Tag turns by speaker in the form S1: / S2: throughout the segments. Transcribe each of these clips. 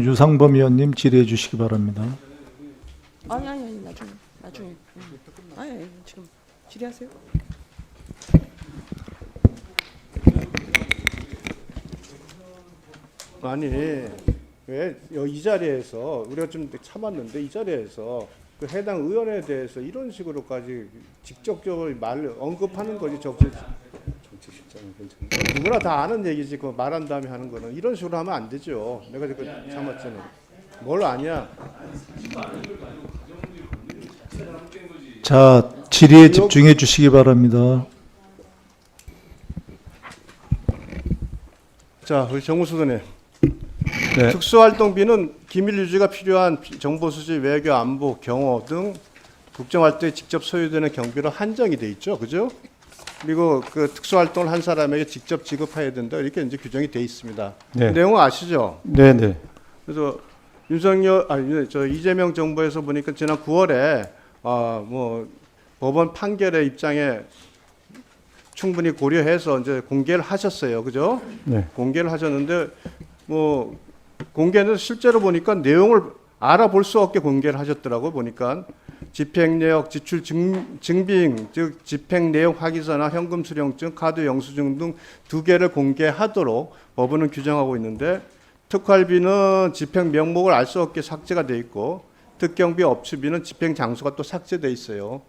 S1: 유상범 의원님 질의해 주시기 바랍니다.
S2: 아니 나중에. 아니 지금 질의하세요.
S3: 아니 왜 이 자리에서 우리가 좀 참았는데 이 자리에서 그 해당 의원에 대해서 이런 식으로까지 직접적으로 언급하는 거지. 정치실장은 괜찮아. 누구나 다 아는 얘기지. 그 말한 다음에 하는 거는 이런 식으로 하면 안 되죠. 내가 지금 참았잖아. 뭘 아냐?
S1: 자, 질의에 집중해 주시기 바랍니다.
S3: 자, 우리 정무수석님.
S1: 네.
S3: 특수활동비는 기밀 유지가 필요한 정보 수집, 외교, 안보, 경호 등 국정활동에 직접 소요되는 경비로 한정이 돼 있죠, 그죠? 그리고 그 특수활동을 한 사람에게 직접 지급해야 된다 이렇게 이제 규정이 돼 있습니다.
S1: 네.
S3: 내용은 아시죠?
S1: 네, 네.
S3: 그래서 이재명 정부에서 보니까 지난 9월에 뭐 법원 판결의 입장에 충분히 고려해서 이제 공개를 하셨어요, 그죠?
S1: 네.
S3: 공개를 하셨는데 뭐 공개는 실제로 보니까 내용을 알아볼 수 없게 공개를 하셨더라고. 보니까 집행 내역, 지출 증빙, 즉 집행 내용 확인서나 현금 수령증, 카드 영수증 등 2개를 공개하도록 법원은 규정하고 있는데, 특활비는 집행 명목을 알 수 없게 삭제가 돼 있고 특경비 업추비는 집행 장소가 또 삭제돼 있어요.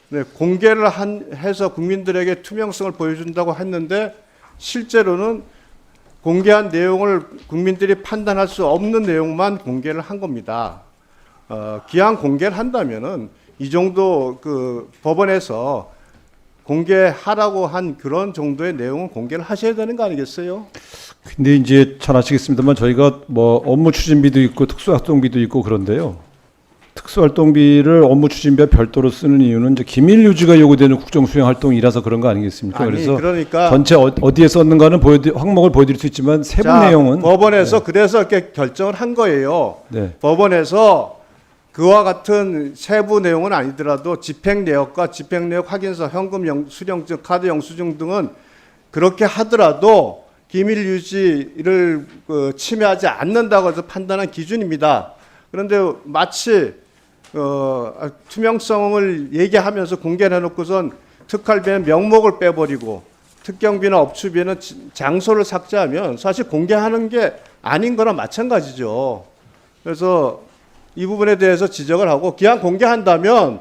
S3: 네, 공개를 해서 국민들에게 투명성을 보여준다고 했는데 실제로는 공개한 내용을 국민들이 판단할 수 없는 내용만 공개를 한 겁니다. 기한 공개를 한다면은 이 정도 그 법원에서 공개하라고 한 그런 정도의 내용은 공개를 하셔야 되는 거 아니겠어요?
S4: 근데 이제 잘 아시겠습니다만 저희가 뭐 업무 추진비도 있고 특수활동비도 있고 그런데요. 특수활동비를 업무 추진비와 별도로 쓰는 이유는 이제 기밀 유지가 요구되는 국정 수행 활동이라서 그런 거 아니겠습니까?
S3: 아니,
S4: 그래서
S3: 그러니까
S4: 전체 어디에 썼는가는 항목을 보여드릴 수 있지만 세부 내용은
S3: 법원에서 그래서 이렇게 결정을 한 거예요.
S4: 네.
S3: 법원에서 그와 같은 세부 내용은 아니더라도 집행 내역과 집행 내역 확인서, 현금 수령증, 카드 영수증 등은 그렇게 하더라도 기밀 유지를 침해하지 않는다고 해서 판단한 기준입니다. 그런데 마치 투명성을 얘기하면서 공개를 해놓고선 특활비는 명목을 빼버리고 특경비나 업추비는 장소를 삭제하면 사실 공개하는 게 아닌 거나 마찬가지죠. 그래서 이 부분에 대해서 지적을 하고 기한 공개한다면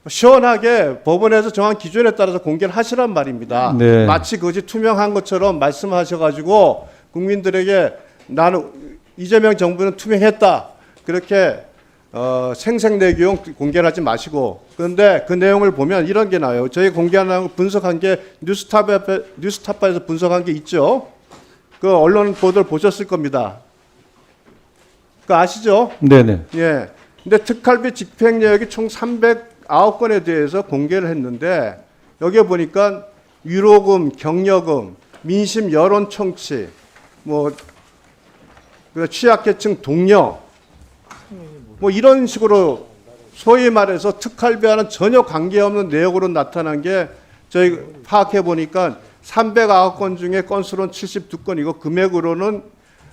S3: 시원하게 법원에서 정한 기준에 따라서 공개를 하시란 말입니다.
S4: 네.
S3: 마치 그것이 투명한 것처럼 말씀하셔가지고 국민들에게 나는 이재명 정부는 투명했다 그렇게 생색내기용 공개를 하지 마시고, 그런데 그 내용을 보면 이런 게 나와요. 저희 공개하는 걸 분석한 게 뉴스타파에서 분석한 게 있죠. 그 언론 보도를 보셨을 겁니다. 그 아시죠?
S4: 네네.
S3: 예. 근데 특활비 집행 내역이 총 309건에 대해서 공개를 했는데 여기에 보니까 위로금, 격려금, 민심 여론 청취, 뭐 취약계층 독려, 뭐 이런 식으로 소위 말해서 특활비와는 전혀 관계없는 내역으로 나타난 게 저희 파악해 보니까 309건 중에 건수로는 72건이고 금액으로는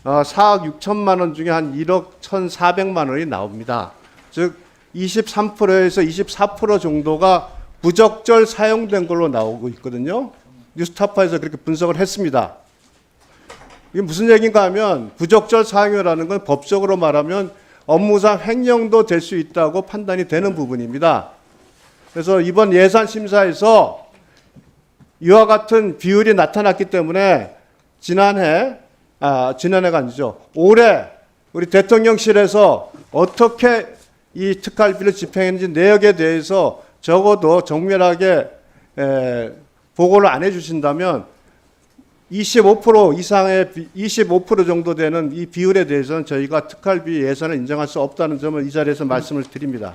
S3: 4억 6천만 원 중에 한 1억 1,400만 원이 나옵니다. 즉 23%에서 24% 정도가 부적절 사용된 걸로 나오고 있거든요. 뉴스타파에서 그렇게 분석을 했습니다. 이게 무슨 얘기인가 하면 부적절 사용이라는 건 법적으로 말하면 업무상 횡령도 될 수 있다고 판단이 되는 부분입니다. 그래서 이번 예산 심사에서 이와 같은 비율이 나타났기 때문에 지난해가 아니죠. 올해 우리 대통령실에서 어떻게 이 특활비를 집행했는지 내역에 대해서 적어도 정밀하게 보고를 안 해주신다면 25% 이상의 25% 정도 되는 이 비율에 대해서는 저희가 특활비 예산을 인정할 수 없다는 점을 이 자리에서 말씀을 드립니다.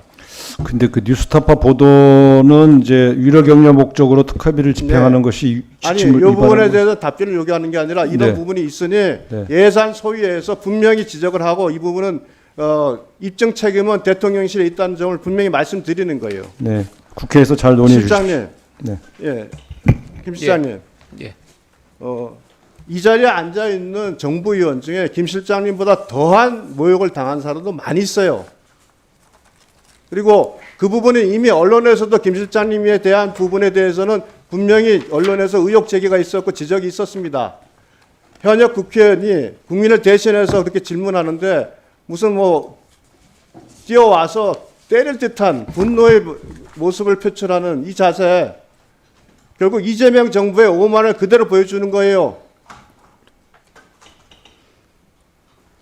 S4: 근데 그 뉴스타파 보도는 이제 위로 격려 목적으로 특활비를 집행하는 것이
S3: 아니, 이
S4: 지침을
S3: 부분에 대해서 답변을 요구하는 게 아니라 이런 부분이 있으니 예산 소위에서 분명히 지적을 하고 이 부분은 입증 책임은 대통령실에 있다는 점을 분명히 말씀드리는 거예요.
S4: 네. 국회에서 잘 논의해 주십시오.
S3: 실장님,
S4: 네.
S3: 예, 김 실장님,
S5: 예.
S3: 이 자리에 앉아 있는 정부위원 중에 김 실장님보다 더한 모욕을 당한 사람도 많이 있어요. 그리고 그 부분은 이미 언론에서도 김 실장님에 대한 부분에 대해서는 분명히 언론에서 의혹 제기가 있었고 지적이 있었습니다. 현역 국회의원이 국민을 대신해서 그렇게 질문하는데 무슨 뭐 뛰어와서 때릴 듯한 분노의 모습을 표출하는 이 자세, 결국 이재명 정부의 오만을 그대로 보여주는 거예요.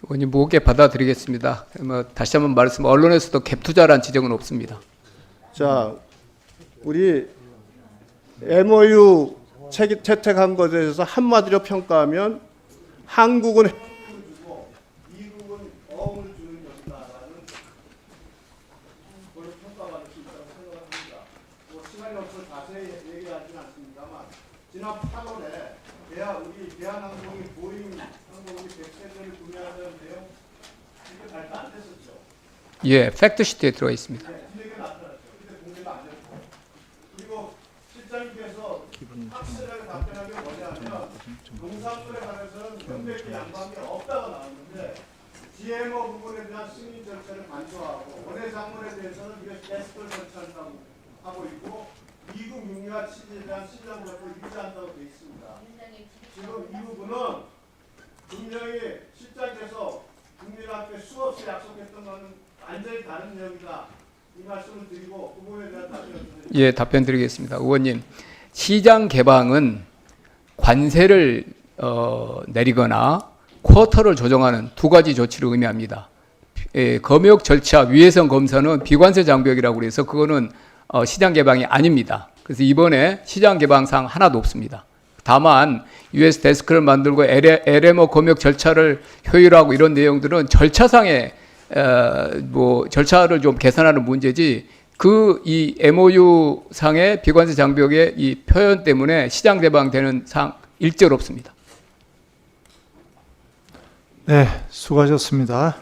S5: 의원님 무겁게 받아들이겠습니다. 뭐 다시 한번 말씀, 언론에서도 갭 투자란 지적은 없습니다.
S3: 자, 우리 MOU 채택한 것에 대해서 한마디로 평가하면 한국은 주고 미국은 어음을 주는 것이다라는 걸 평가받을 수 있다고 생각합니다. 뭐 시간이 없어서 자세히 얘기하지는 않습니다만 지난 8월에 우리 대한항공이 보잉 항공기 100세대를 구매하자는 내용 이게 발표 안 됐었죠.
S5: 예, 팩트시트에 들어가 있습니다.
S3: 그리고 실장님께서 확실하게 답변한 게 뭐냐면 농산물에 관해서는 명백히 양보한 게 없다고 나왔는데 GMO 부분에 대한 승인 절차를 간소화하고 원예 작물에 대해서는 이게 에스컬 절차한다고 하고 있고 미국 육류와 치즈에 대한 시장 적을 유지한다고 되어 있습니다. 지금 이 부분은 분명히 실장께서 국민한테 수없이 약속했던 것은 완전히 다른 내용이다. 이 말씀을 드리고 그 부분에 대한 답변을 드립니다.
S5: 예, 답변 드리겠습니다. 의원님, 시장 개방은 관세를 내리거나 쿼터를 조정하는 두 가지 조치를 의미합니다. 예, 검역 절차, 위해성 검사는 비관세 장벽이라고 해서 그거는 시장 개방이 아닙니다. 그래서 이번에 시장 개방상 하나도 없습니다. 다만 US 데스크를 만들고 LMO 검역 절차를 효율화하고 이런 내용들은 절차상의 뭐 절차를 좀 개선하는 문제지 이 MOU 상의 비관세 장벽의 이 표현 때문에 시장 개방되는 상 일절 없습니다.
S1: 네, 수고하셨습니다.